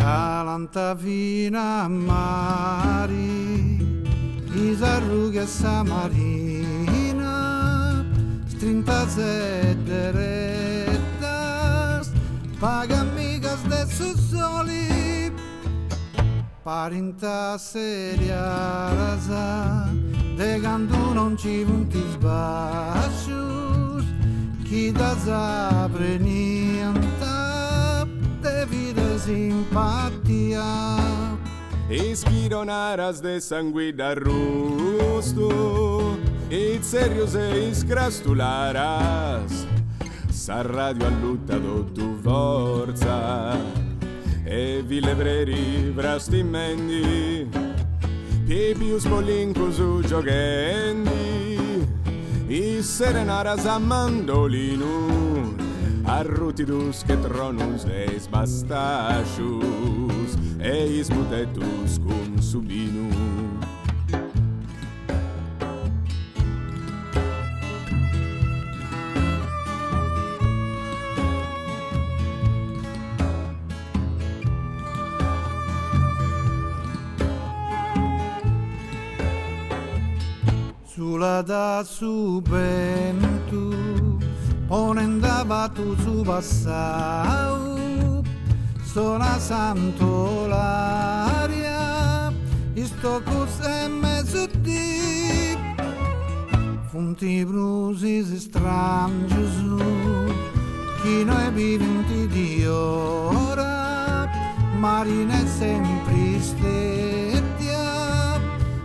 Calanta fina a mari, isarrughe sa Marina, 37 rettas, paga amigas de sus soli, parinta seria rasa, de canto non ci punti sbascius, chi da sapre niente, de vita simpatia. Iskironaras de sangue d'arrosto, it serios e iscrastularas, sa radio all'uttado tu forza, e vi lebreri vrastimendi, piepius polincus u giochendi, i serenaras a mandolinu, arrutidus che tronus e sbastachus, e ismutetus cum subinu. Sulla da su ventu, ponendava tu su passau, sola santo l'aria, isto cos'è mezzo di, funti brusi si strangiusu, chi noi viventi di ora, Marina è sempre stettia,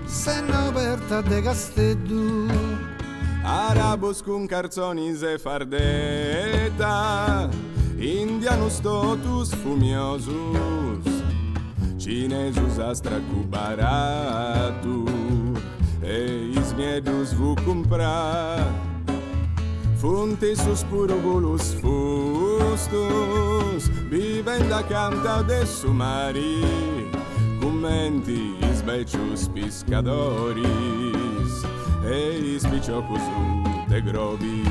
se no aperta de Casteddu. Arabos cum carzonis e fardeta, indianus totus fumiosus, cinesus astra cubaratu, e ismiedus vucum pra, funti suspurugulus fustus, vivenda canta de sumari, commenti isbecius piscadoris, e ispiciocus de grobi.